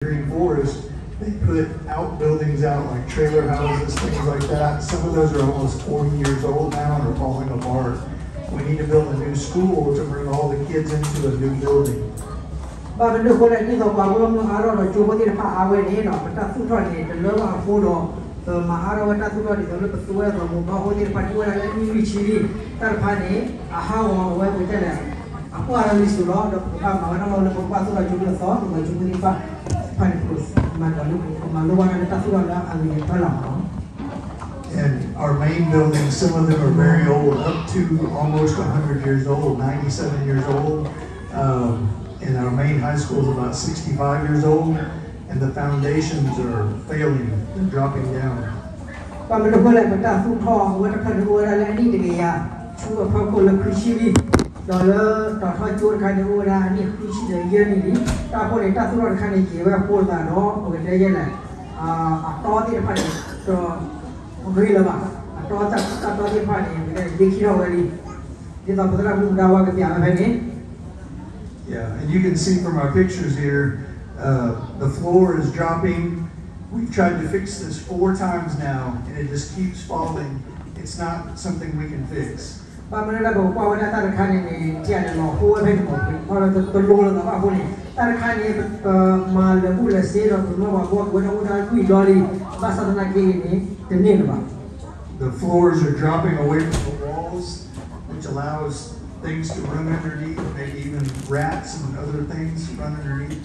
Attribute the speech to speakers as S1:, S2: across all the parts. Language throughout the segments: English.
S1: Green Forest, they put outbuildings out like trailer houses, things like that. Some of those are almost 40 years old now and are falling apart. We need to build a new school to bring all the kids into a new building. And our main buildings, some of them are very old, up to almost 100 years old, 97 years old. And our main high school is about 65 years old, and the foundations are failing, they're dropping down. Yeah, and you can see from our pictures here, the floor is dropping. We've tried to fix this 4 times now, and it just keeps falling. It's not something we can fix. The floors are dropping away from the walls, which allows things to run underneath, maybe even rats and other things run underneath.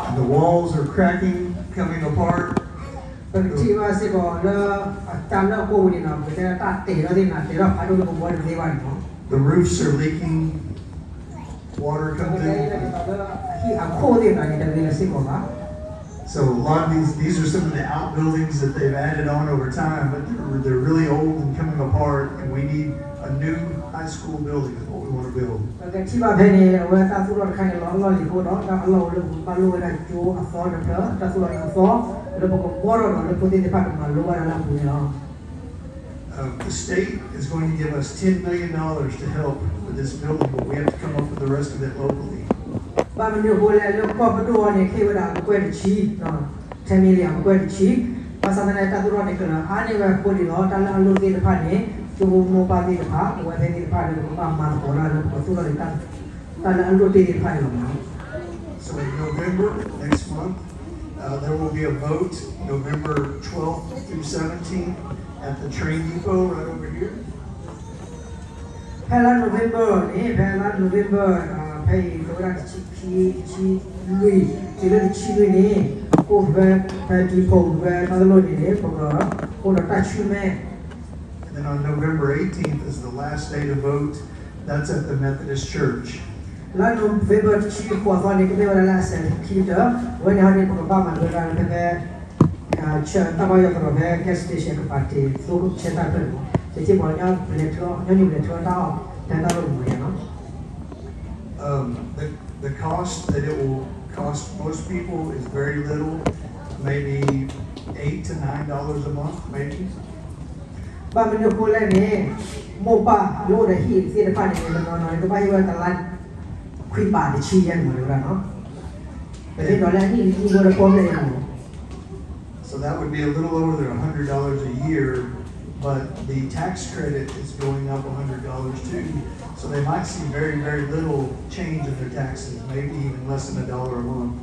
S1: And the walls are cracking, coming apart. The roofs are leaking. Water comes in. So a lot of these are some of the outbuildings that they've added on over time, but they're really old and coming apart, and we need a new high school building is what we want to build. The state is going to give us $10 million to help with this building, but we have to come up with the rest of it locally. So in November, next month, there will be a vote, November 12th through 17th, at the train depot right over here. And then on November 18th is the last day to vote. That's at the Methodist Church. The cost that it will cost most people is very little, maybe $8 to $9 a month, maybe. So that would be a little over $100 a year, but the tax credit is going up $100 too. So they might see very, very little change in their taxes, maybe even less than $1 a month.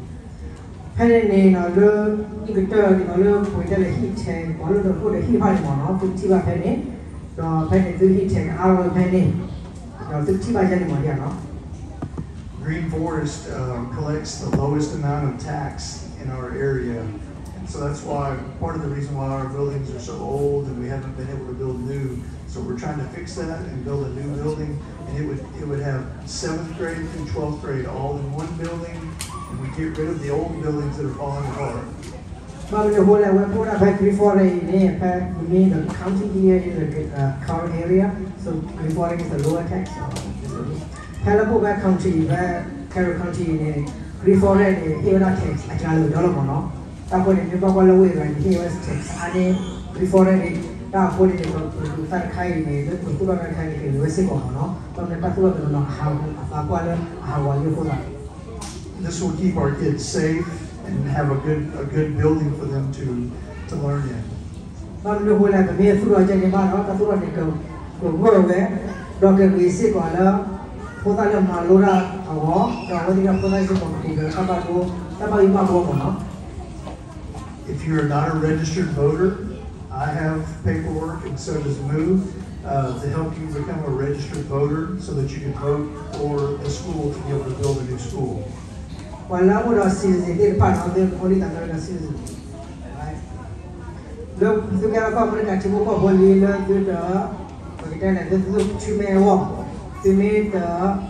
S1: Green Forest collects the lowest amount of tax in our area. And so that's why, part of the reason why our buildings are so old and we haven't been able to build new. So we're trying to fix that and build a new building. And it would have 7th grade through 12th grade all in one building. And we get rid of the old buildings that are falling apart. The county here is the current area. So Green Forest is the lower tax. Palapoga County, where Carroll County in Green Forest is here tax. I can't do $1. That's what you talk about. Here is tax. And Green Forest
S2: đã phun thì có sát khai này rất nhiều các bạn khai thì với sức của nó còn người ta phun là nó hào và qua lên hào vào như phun.
S1: This will keep our kids safe and have a good building for them to learn in.
S2: Còn nếu hồi lại cái phun ở trên cái bàn đó ta phun là để cầu vừa về đó cái vị trí của nó phun ta làm mà lura ở đó rồi thì phun ta sẽ còn thì các bạn im mà của nó.
S1: If you're not a registered voter, I have paperwork, and so does Moo, to help you become a registered voter so that you can vote for the school to be able to build a new school.
S2: Wala mo daw season, hindi pa na din ulit ang talaga season. Look, so kaya ko mereka cuma ko boleh lah tu dah, kita nak tu cuma awak, cuma dah,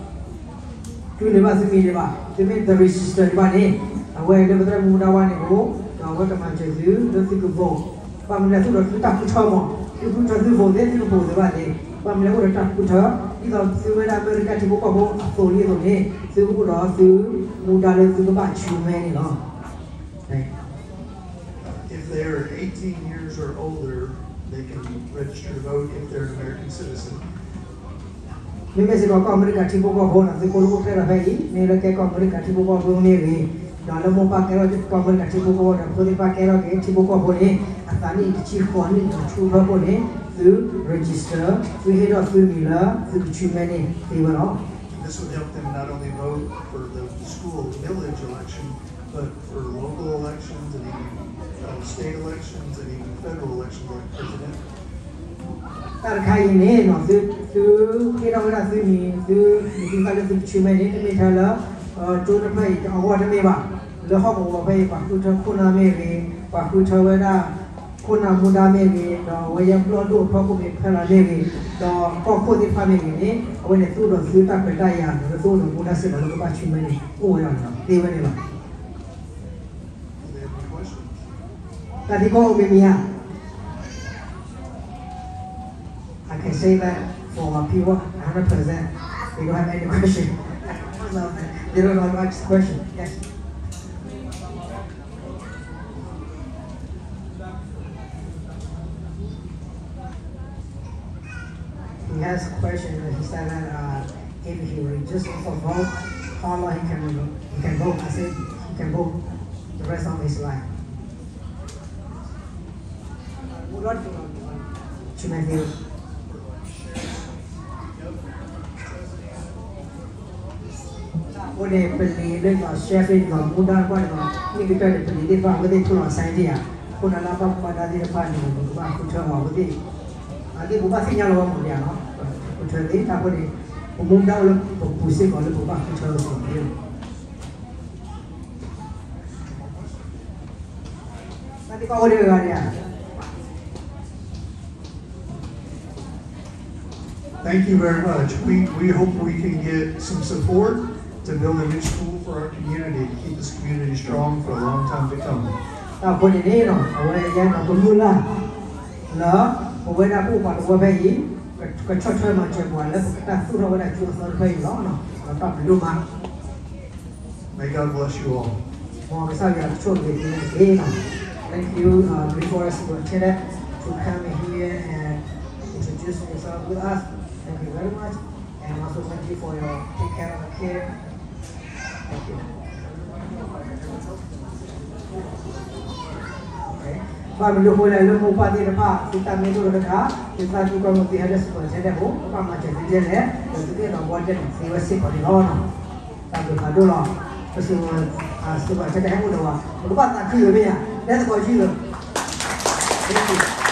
S2: tu cuma the register ni, awak ada betul mudah wan itu, awak teman jadi, tu tu vote. Pamela tu dah tak percaya, tu tu vote tu vote ni. Pamela tu tak percaya, itu cuma mereka cuma ko vote, tu ni, tu dah tu mudah le tu baca cuma ni lah.
S1: If they're 18 years or older, they can register to vote if they're an American citizen.
S2: Memang sebab kau mereka cipu kau pun nanti kalau kau kena pergi, mereka kau mereka cipu kau pun ni, dalam mau pakai lagi kau mereka cipu kau dan boleh pakai lagi cipu kau pun ni, asal ni cipu ni cipu pun ni, tu register, tu hidup tu mila, tu cuma ni, tiba lah.
S1: This would help them not only vote for the school village election, but for local elections and even state elections and even federal elections like president.
S2: Terkait ini, tu kita orang tu ni, tu kalau tu cuma ni, tu misalnya, tu nampai awak tu meba, lehak awak pergi, pak tu kuna megi, pak tu cawera, kuna muda megi, dah wajah peladu, pak tu mepala megi, dah pak tu di pamegi ni, awak ni tu dah tu tak berdaya, dah tu dah muda sebab tu pak cuma ni, orang tu, dia ni lah. Tadi kau umumnya. I can say that for people 100%. They don't have any question. They don't know much question. Yes. He has a question. He said that if he registers for vote, how long he can vote? I said he can vote the rest of his life. Cuma dia. Boleh beli dengan chef dengan mudah pun ni kita ada beli di bawah kita tu lah saya dia. Pun ada apa pada di depan ni, bukan aku cakap apa dia. Nanti bukan sinyal orang mulia no. Aku cakap ni tak boleh. Umum dah orang pusing kalau bukan aku cakap sendiri. Nanti kau boleh berani.
S1: Thank you very much. We hope we can get some support to build a new school for our community, to keep this community strong for a long time to come.
S2: Tak boleh ni no, awak yang nak bermula, lah, awak nak buat awak bayi, kecocok macam mana, kita tu awak nak cuci bayi lah no, tak perlu mak.
S1: May God bless you all.
S2: Mau misalnya cuci bayi no. Thank you, before us to come here and introduce yourself with us. Thank you very much, and also thank you for your take care of the kid. Thank you. Okay. Pak menunggu lalu mupati depan kita minggu dekat kita juga mesti ada seperti ada bu, apa macam dia ni, jadi nak buat jadi siwasi pada orang, tak berkado lah. Terus sebab kita yang muda, bukan tak kira dia, dia tak kau kira. Thank you.